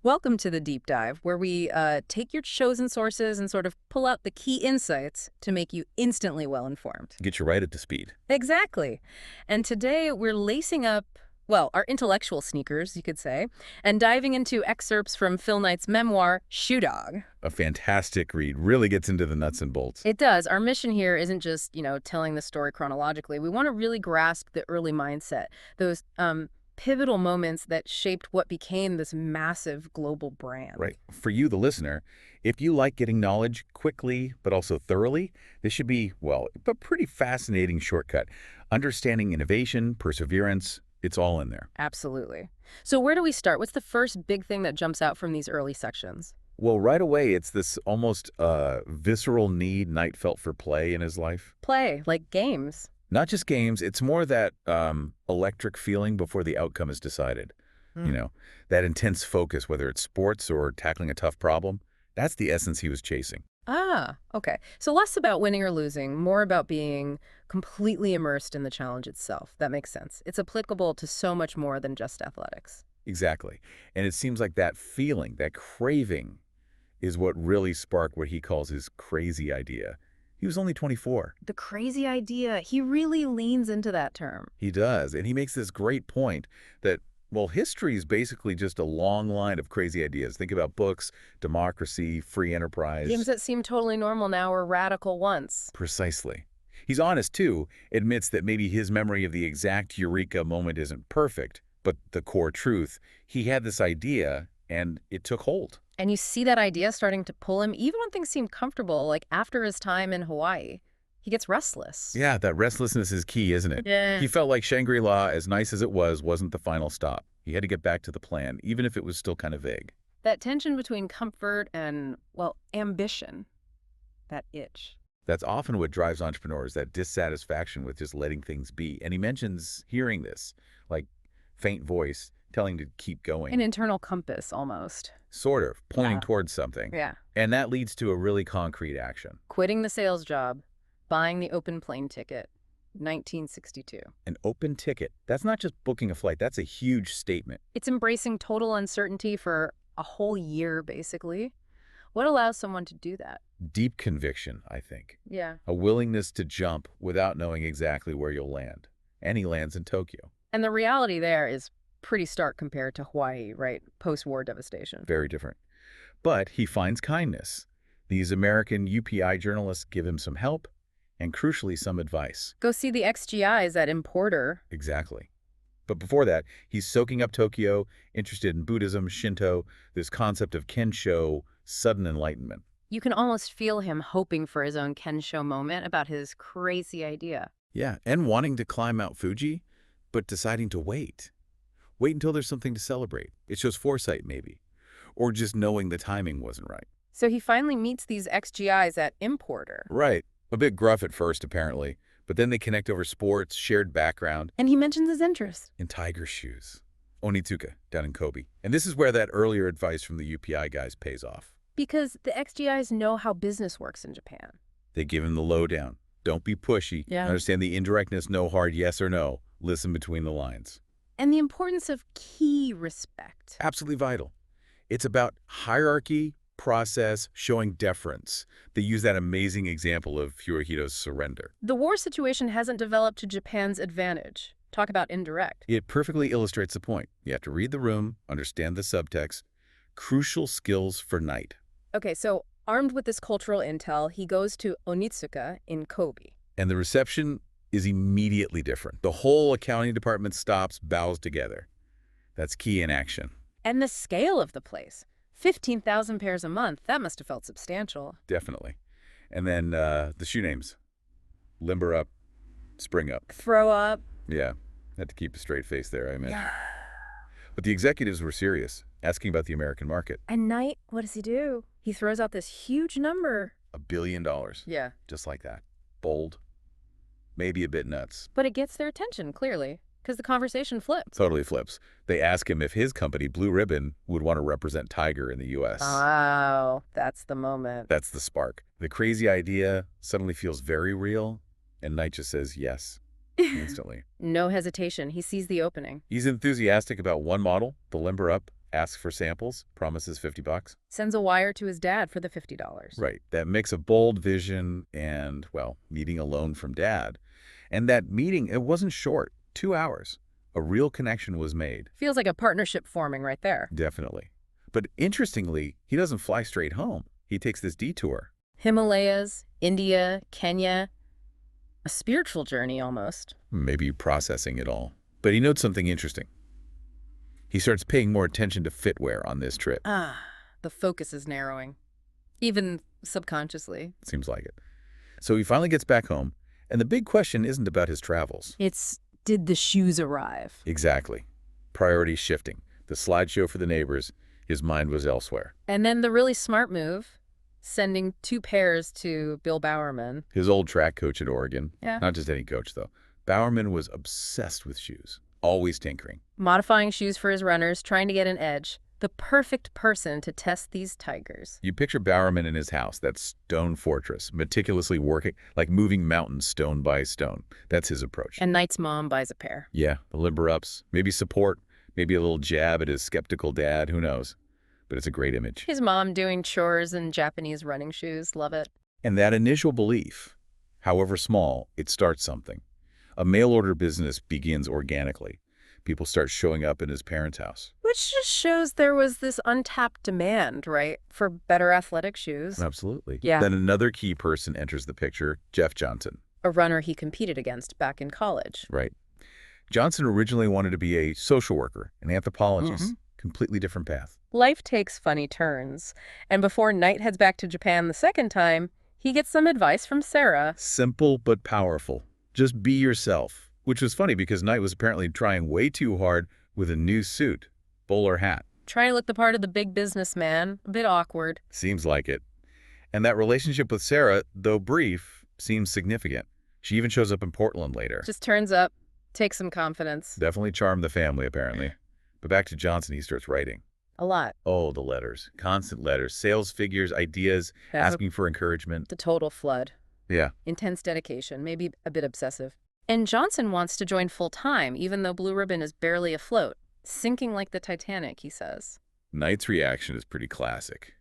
Welcome to the deep dive, where we take your chosen sources and sort of pull out the key insights to make you instantly well-informed. Get you right up to speed. Exactly. And today we're lacing up, well, our intellectual sneakers, you could say, and diving into excerpts from Phil Knight's memoir, Shoe Dog. A fantastic read. Really gets into the nuts and bolts. It does. Our mission here isn't just, telling the story chronologically. We want to really grasp the early mindset, those pivotal moments that shaped what became this massive global brand. Right. For you, the listener, if you like getting knowledge quickly but also thoroughly, this should be, well, a pretty fascinating shortcut. Understanding innovation, perseverance, it's all in there. Absolutely. So where do we start? What's the first big thing that jumps out from these early sections? Well, right away, it's this almost visceral need Knight felt for play in his life. Play, like games. Not just games, it's more that electric feeling before the outcome is decided. You Hmm. know, that intense focus, whether it's sports or tackling a tough problem, that's the essence he was chasing. Ah, okay. So less about winning or losing, more about being completely immersed in the challenge itself. That makes sense. It's applicable to so much more than just athletics. Exactly. And it seems like that feeling, that craving, is what really sparked what he calls his crazy idea. He was only 24. The crazy idea, he really leans into that term. He does. And he makes this great point that, well, history is basically just a long line of crazy ideas. Think about books, democracy, free Games enterprise. that seem totally normal now were radical once. Precisely. He's honest, too, admits that maybe his memory of the exact eureka moment isn't perfect, but the core truth, he had this idea and it took hold. And you see that idea starting to pull him even when things seem comfortable, like after his time in Hawaii. He gets restless. Yeah, that restlessness is key, isn't it? Yeah. He felt like Shangri-La, as nice as it was, wasn't the final stop. He had to get back to the plan, even if it was still kind of vague. That tension between comfort and, well, ambition. That itch. That's often what drives entrepreneurs, that dissatisfaction with just letting things be. And he mentions hearing this, like faint voice telling to keep An going, internal compass, almost. sort of pointing Yeah. towards something. Yeah. And that leads to a really concrete action, Quitting the sales job, buying the open plane ticket. 1962. an open ticket. That's not just booking a flight. That's a huge statement. It's embracing total uncertainty for a whole year, basically. What allows someone to do that? Deep conviction, I think. Yeah. A willingness to jump without knowing exactly where you'll land. And he lands in Tokyo. And the reality there is pretty stark compared to Hawaii, right? Post-war devastation. Very different. But he finds kindness. These American UPI journalists give him some help and, crucially, some advice. Go see the XGIs at Importer. Exactly. But before that, he's soaking up Tokyo, interested in Buddhism, Shinto, this concept of Kensho, sudden enlightenment. You can almost feel him hoping for his own Kensho moment about his crazy idea. Yeah, and wanting to climb Mount Fuji, but deciding to wait. Wait until there's something to celebrate. It shows foresight, maybe. Or just knowing the timing wasn't right. So he finally meets these XGIs at Importer. Right. A bit gruff at first, apparently, but then they connect over sports, shared background, And he mentions his interest. and tiger shoes. Onitsuka, down in Kobe. And this is where that earlier advice from the UPI guys pays off. Because the XGIs know how business works in Japan. They give him the lowdown. Don't be pushy. Yeah. Understand the indirectness, no hard yes or no. Listen between the lines. And the importance of key respect. Absolutely vital. It's about hierarchy, process, showing deference. They use that amazing example of Hirohito's surrender. The war situation hasn't developed to Japan's advantage. Talk about indirect. It perfectly illustrates the point. You have to read the room, understand the subtext. Crucial skills for Knight. Okay, so armed with this cultural intel, he goes to Onitsuka in Kobe. And the reception is immediately different. The whole accounting department stops, bows together. That's key in action. And the scale of the place. 15,000 pairs a month. That must have felt substantial. Definitely. And then the shoe names. Limber up, spring up. Throw up. Yeah, had to keep a straight face there, I imagine. But the executives were serious, asking about the American market. And Knight, what does he do? He throws out this huge number. $1 billion, Yeah. just like that. Bold, maybe a bit nuts. But it gets their attention, clearly, because the conversation flips. Totally flips. They ask him if his company, Blue Ribbon, would want to represent Tiger in the U.S. Wow, that's the moment. That's the spark. The crazy idea suddenly feels very real, and Knight just says yes, instantly. No hesitation. He sees the opening. He's enthusiastic about one model, the Limber Up, asks for samples, promises $50. Sends a wire to his dad for the $50. Right. That mix of bold vision and, well, needing a loan from dad. And that meeting, it wasn't short. 2 hours. A real connection was made. Feels like a partnership forming right there. Definitely. But interestingly, he doesn't fly straight home. He takes this detour. Himalayas, India, Kenya. A spiritual journey almost. Maybe processing it all. But he notes something interesting. He starts paying more attention to footwear on this trip. The focus is narrowing. Even subconsciously. Seems like it. So he finally gets back home, and the big question isn't about his travels. It's, did the shoes arrive? Exactly. Priorities shifting. The slideshow for the neighbors, his mind was elsewhere. And then the really smart move, sending 2 pairs to Bill Bowerman. His old track coach at Oregon. Yeah. Not just any coach, though. Bowerman was obsessed with shoes, always tinkering. Modifying shoes for his runners, trying to get an edge. The perfect person to test these tigers. You picture Bowerman in his house, that stone fortress, meticulously working, like moving mountains stone by stone. That's his approach. And Knight's mom buys a pair. Yeah, the limber-ups, maybe support, maybe a little jab at his skeptical dad, who knows. But it's a great image. His mom doing chores in Japanese running shoes. Love it. And that initial belief, however small, it starts something. A mail-order business begins organically. People start showing up in his parents' house. Which just shows there was this untapped demand, right, for better athletic shoes. Absolutely. Yeah. Then another key person enters the picture, Jeff Johnson. A runner he competed against back in college. Right. Johnson originally wanted to be a social worker, an anthropologist. Completely different path. Life takes funny turns. And before Knight heads back to Japan the second time, he gets some advice from Sarah. Simple but powerful. Just be yourself. Which was funny because Knight was apparently trying way too hard with a new suit, bowler hat. Trying to look the part of the big businessman. A bit awkward. Seems like it. And that relationship with Sarah, though brief, seems significant. She even shows up in Portland later. Just turns up, takes some confidence. Definitely charmed the family, apparently. But back to Johnson, he starts writing. A lot. Oh, the letters. Constant letters. Sales figures, ideas, asking for encouragement. The total flood. Yeah. Intense dedication, maybe a bit obsessive. And Johnson wants to join full-time, even though Blue Ribbon is barely afloat. Sinking like the Titanic, he says. Knight's reaction is pretty classic.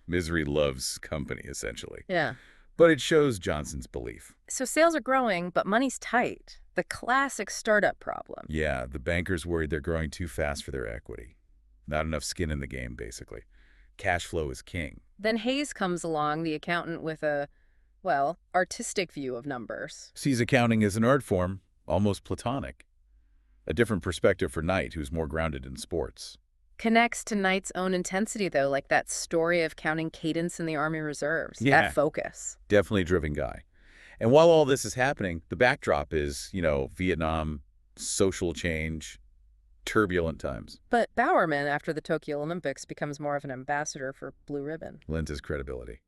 Misery loves company, essentially. Yeah. But it shows Johnson's belief. So sales are growing, but money's tight. The classic startup problem. Yeah, the bankers worried they're growing too fast for their equity. Not enough skin in the game, basically. Cash flow is king. Then Hayes comes along, the accountant with a, well, artistic view of numbers. Sees accounting as an art form, almost platonic. A different perspective for Knight, who's more grounded in sports. Connects to Knight's own intensity, though, like that story of counting cadence in the Army Reserves. Yeah. That focus. Definitely a driven guy. And while all this is happening, the backdrop is, Vietnam, social change, turbulent times. But Bowerman, after the Tokyo Olympics, becomes more of an ambassador for Blue Ribbon. Lends his credibility.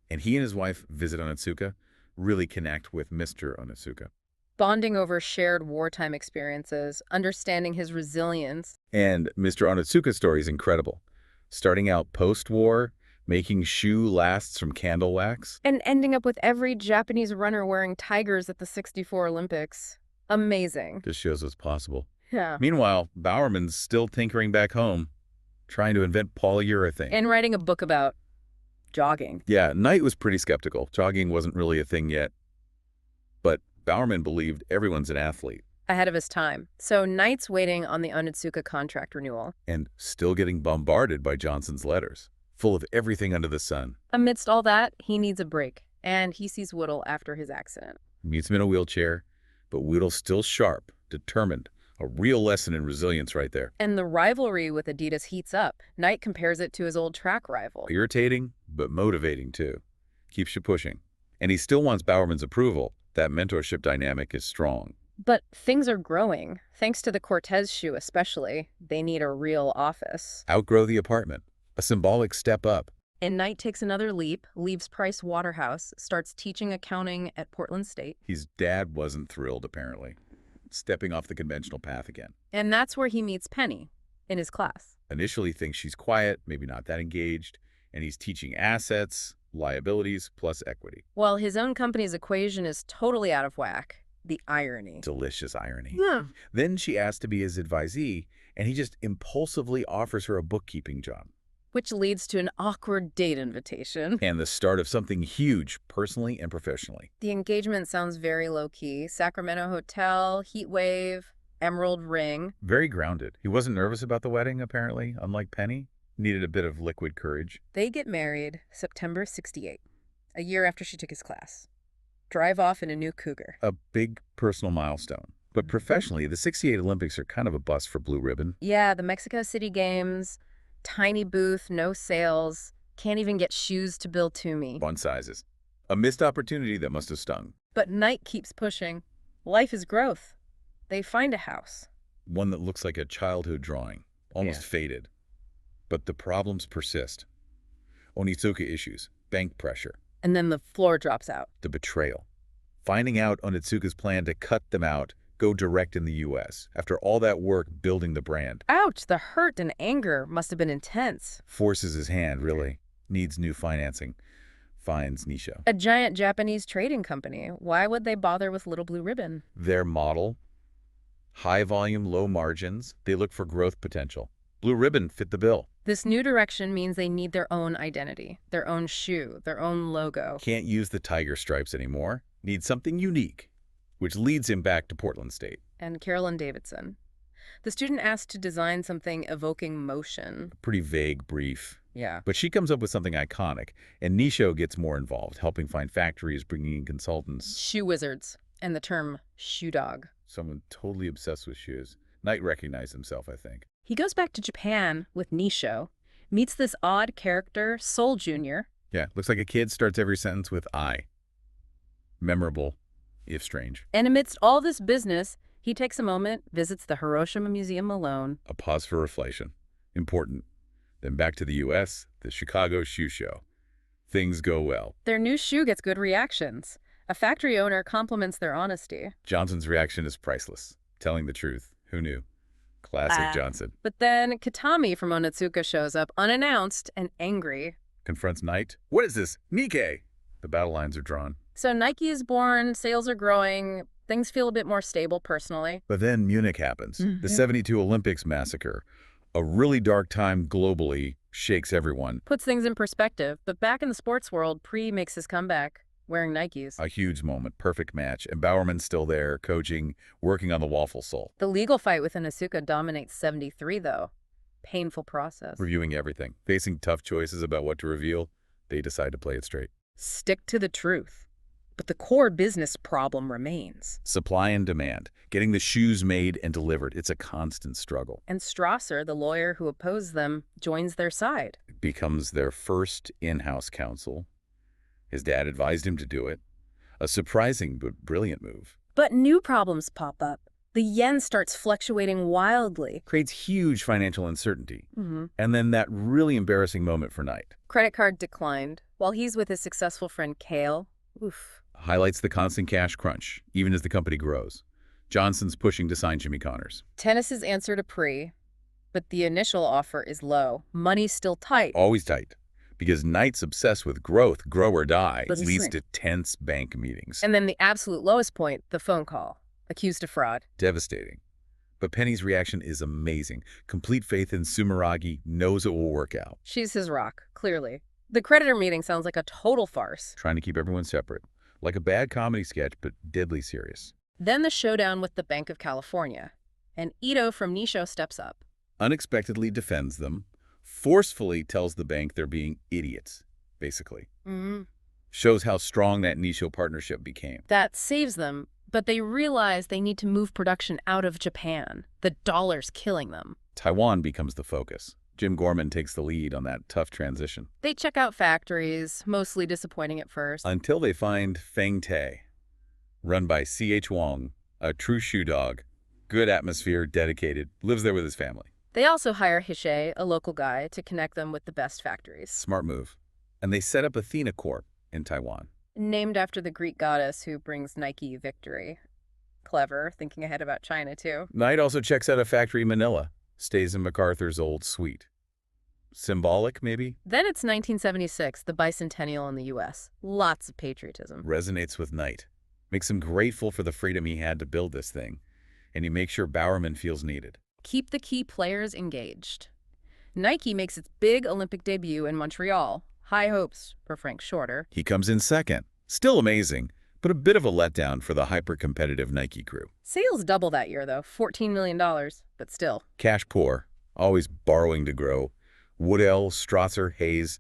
And he and his wife visit Onitsuka, really connect with Mr. Onitsuka. Bonding over shared wartime experiences, understanding his resilience. And Mr. Onitsuka's story is incredible. Starting out post-war, making shoe lasts from candle wax. And ending up with every Japanese runner wearing tigers at the '64 Olympics. Amazing. Just shows what's possible. Yeah. Meanwhile, Bowerman's still tinkering back home, trying to invent polyurethane. And writing a book about jogging. Yeah, Knight was pretty skeptical. Jogging wasn't really a thing yet. But Bowerman believed everyone's an athlete. Ahead of his time. So Knight's waiting on the Onitsuka contract renewal. And still getting bombarded by Johnson's letters, full of everything under the sun. Amidst all that, he needs a break. And he sees Whittle after his accident. Meets him in a wheelchair, but Whittle's still sharp, determined. A real lesson in resilience right there. And the rivalry with Adidas heats up. Knight compares it to his old track rival. Irritating, but motivating too. Keeps you pushing. And he still wants Bowerman's approval. That mentorship dynamic is strong. But things are growing. Thanks to the Cortez shoe especially. They need a real office. Outgrow the apartment. A symbolic step up. And Knight takes another leap, leaves Price Waterhouse, starts teaching accounting at Portland State. His dad wasn't thrilled, apparently. Stepping off the conventional path again. And that's where he meets Penny, in his class. Initially thinks she's quiet, maybe not that engaged, and he's teaching assets, liabilities, plus equity. While his own company's equation is totally out of whack. The irony. Delicious irony. Yeah. Then she asks to be his advisee, and he just impulsively offers her a bookkeeping job. Which leads to an awkward date invitation. And the start of something huge, personally and professionally. The engagement sounds very low-key. Sacramento hotel, heat wave, emerald ring. Very grounded. He wasn't nervous about the wedding, apparently, unlike Penny. Needed a bit of liquid courage. They get married September 68, a year after she took his class. Drive off in a new Cougar. A big personal milestone. But professionally, the 68 Olympics are kind of a bust for Blue Ribbon. Yeah, the Mexico City Games, tiny booth, no sales, can't even get shoes to Bill Toomey. Fun sizes. A missed opportunity that must have stung. But Knight keeps pushing. Life is growth. They find a house. One that looks like a childhood drawing, almost faded. But the problems persist. Onitsuka issues, bank pressure. And then the floor drops out. The betrayal. Finding out Onitsuka's plan to cut them out, go direct in the U.S. after all that work building the brand. Ouch, the hurt and anger must have been intense. Forces his hand, really. Needs new financing. Finds Nisho. A giant Japanese trading company. Why would they bother with Little Blue Ribbon? Their model, high volume, low margins. They look for growth potential. Blue Ribbon fit the bill. This new direction means they need their own identity, their own shoe, their own logo. Can't use the tiger stripes anymore. Need something unique, which leads him back to Portland State. And Carolyn Davidson. The student asked to design something evoking motion. Pretty vague, brief. Yeah. But she comes up with something iconic, and Nisho gets more involved, helping find factories, bringing in consultants. Shoe wizards, and the term shoe dog. Someone totally obsessed with shoes. Knight recognized himself, I think. He goes back to Japan with Nisho, meets this odd character, Seoul Jr. Yeah, looks like a kid starts every sentence with I. Memorable, if strange. And amidst all this business, he takes a moment, visits the Hiroshima Museum alone. A pause for reflection. Important. Then back to the U.S., the Chicago Shoe Show. Things go well. Their new shoe gets good reactions. A factory owner compliments their honesty. Johnson's reaction is priceless. Telling the truth. Who knew? Classic Johnson. But then Katami from Onitsuka shows up, unannounced and angry. Confronts Knight. What is this? Nikkei! The battle lines are drawn. So Nike is born, sales are growing, things feel a bit more stable personally. But then Munich happens. The 72 Olympics massacre. A really dark time globally, shakes everyone. Puts things in perspective, but back in the sports world, Pre makes his comeback, wearing Nikes. A huge moment, perfect match, and Bowerman's still there, coaching, working on the waffle sole. The legal fight with Onitsuka dominates 73, though. Painful process. Reviewing everything, facing tough choices about what to reveal, they decide to play it straight. Stick to the truth. But the core business problem remains. Supply and demand, getting the shoes made and delivered, it's a constant struggle. And Strasser, the lawyer who opposed them, joins their side. It becomes their first in-house counsel. His dad advised him to do it. A surprising but brilliant move. But new problems pop up. The yen starts fluctuating wildly. Creates huge financial uncertainty. And then that really embarrassing moment for Knight. Credit card declined. While he's with his successful friend Kale. Oof. Highlights the constant cash crunch, even as the company grows. Johnson's pushing to sign Jimmy Connors. Tennis's answer to Pre, but the initial offer is low. Money's still tight. Always tight. Because Knight's obsessed with growth, grow or die, But leads to tense bank meetings. And then the absolute lowest point, the phone call. Accused of fraud. Devastating. But Penny's reaction is amazing. Complete faith in Sumeragi, knows it will work out. She's his rock, clearly. The creditor meeting sounds like a total farce. Trying to keep everyone separate. Like a bad comedy sketch, but deadly serious. Then the showdown with the Bank of California. And Ito from Nisho steps up. Unexpectedly defends them. Forcefully tells the bank they're being idiots, basically. Shows how strong that Nisho partnership became. That saves them, but they realize they need to move production out of Japan. The dollar's killing them. Taiwan becomes the focus. Jim Gorman takes the lead on that tough transition. They check out factories, mostly disappointing at first. Until they find Feng Tay, run by C.H. Wong, a true shoe dog, good atmosphere, dedicated, lives there with his family. They also hire Hishe, a local guy, to connect them with the best factories. Smart move. And they set up Athena Corp in Taiwan. Named after the Greek goddess who brings Nike victory. Clever, thinking ahead about China, too. Knight also checks out a factory in Manila. Stays in MacArthur's old suite. Symbolic, maybe? Then it's 1976, the bicentennial in the U.S. Lots of patriotism. Resonates with Knight. Makes him grateful for the freedom he had to build this thing, and he makes sure Bowerman feels needed. Keep the key players engaged. Nike makes its big Olympic debut in Montreal. High hopes for Frank Shorter. He comes in second. Still amazing, but a bit of a letdown for the hyper-competitive Nike crew. Sales double that year, though, $14 million, but still. Cash poor, always borrowing to grow. Woodell, Strasser, Hayes,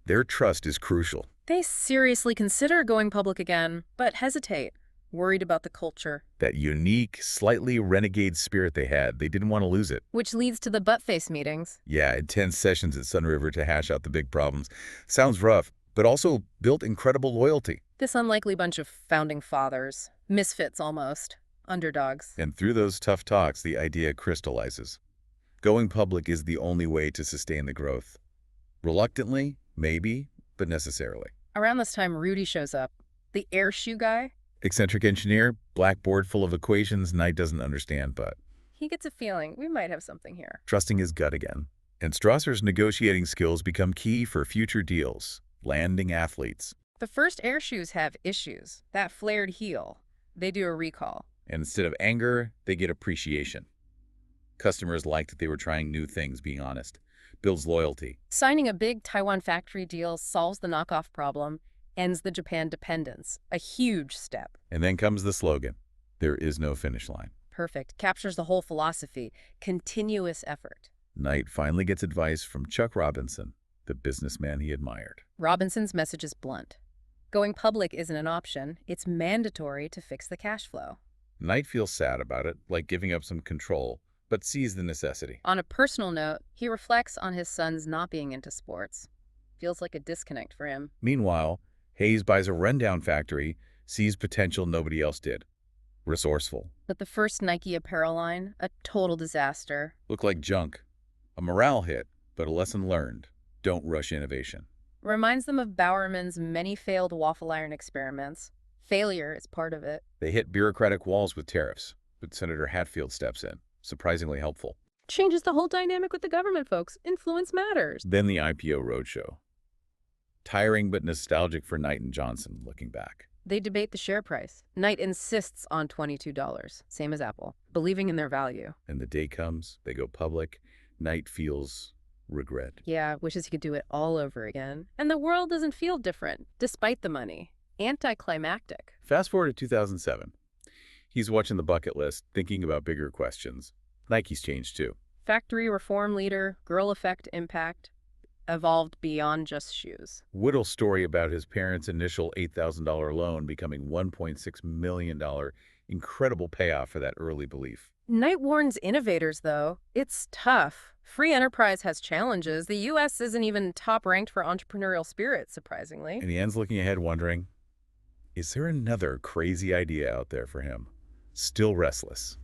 their trust is crucial. They seriously consider going public again, but hesitate, worried about the culture. That unique, slightly renegade spirit they had, they didn't want to lose it. Which leads to the butt-face meetings. Yeah, intense sessions at Sun River to hash out the big problems. Sounds rough, but also built incredible loyalty. This unlikely bunch of founding fathers, misfits almost, underdogs. And through those tough talks, the idea crystallizes. Going public is the only way to sustain the growth. Reluctantly, maybe, but necessarily. Around this time, Rudy shows up. The air shoe guy. Eccentric engineer, blackboard full of equations Knight doesn't understand, but He gets a feeling we might have something here. trusting his gut again. And Strasser's negotiating skills become key for future deals, landing athletes. The first air shoes have issues. That flared heel. They do a recall. And instead of anger, they get appreciation. Customers liked that they were trying new things, being honest. Builds loyalty. Signing a big Taiwan factory deal solves the knockoff problem, ends the Japan dependence. A huge step. And then comes the slogan, there is no finish line. Perfect. Captures the whole philosophy. Continuous effort. Knight finally gets advice from Chuck Robinson, the businessman he admired. Robinson's message is blunt. Going public isn't an option. It's mandatory to fix the cash flow. Knight feels sad about it, like giving up some control, but sees the necessity. On a personal note, he reflects on his son's not being into sports. Feels like a disconnect for him. Meanwhile, Hayes buys a rundown factory, sees potential nobody else did. Resourceful. But the first Nike apparel line, a total disaster. Look like junk. A morale hit, but a lesson learned. Don't rush innovation. Reminds them of Bowerman's many failed waffle iron experiments. Failure is part of it. They hit bureaucratic walls with tariffs, but Senator Hatfield steps in. Surprisingly helpful. Changes the whole dynamic with the government, folks. Influence matters. Then the IPO roadshow. Tiring but nostalgic for Knight and Johnson, looking back. They debate the share price. Knight insists on $22, same as Apple, believing in their value. And the day comes, they go public. Knight feels regret. Yeah, wishes he could do it all over again. And the world doesn't feel different, despite the money. Anticlimactic. Fast forward to 2007. He's watching the bucket list, thinking about bigger questions. Nike's changed too. Factory reform leader, girl effect impact, evolved beyond just shoes. Whittle's story about his parents' initial $8,000 loan becoming $1.6 million, incredible payoff for that early belief. Knight warns innovators, though. It's tough. Free enterprise has challenges. The U.S. isn't even top-ranked for entrepreneurial spirit, surprisingly. And he ends looking ahead wondering, is there another crazy idea out there for him? Still restless.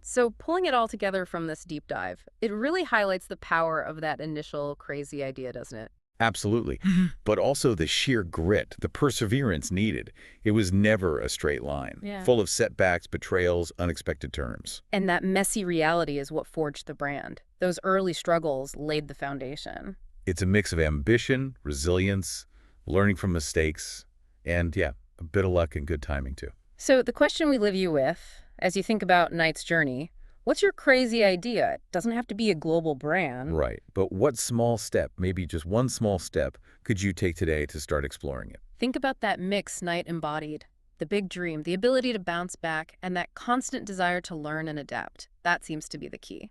So pulling it all together from this deep dive, it really highlights the power of that initial crazy idea, doesn't it? Absolutely. But also the sheer grit, the perseverance needed. It was never a straight line, full of setbacks, betrayals, unexpected turns. And that messy reality is what forged the brand. Those early struggles laid the foundation. It's a mix of ambition, resilience, learning from mistakes, and yeah, a bit of luck and good timing too. So the question we leave you with, as you think about Knight's journey, what's your crazy idea? It doesn't have to be a global brand. Right. But what small step, maybe just one small step, could you take today to start exploring it? Think about that mix Knight embodied. The big dream, the ability to bounce back, and that constant desire to learn and adapt. That seems to be the key.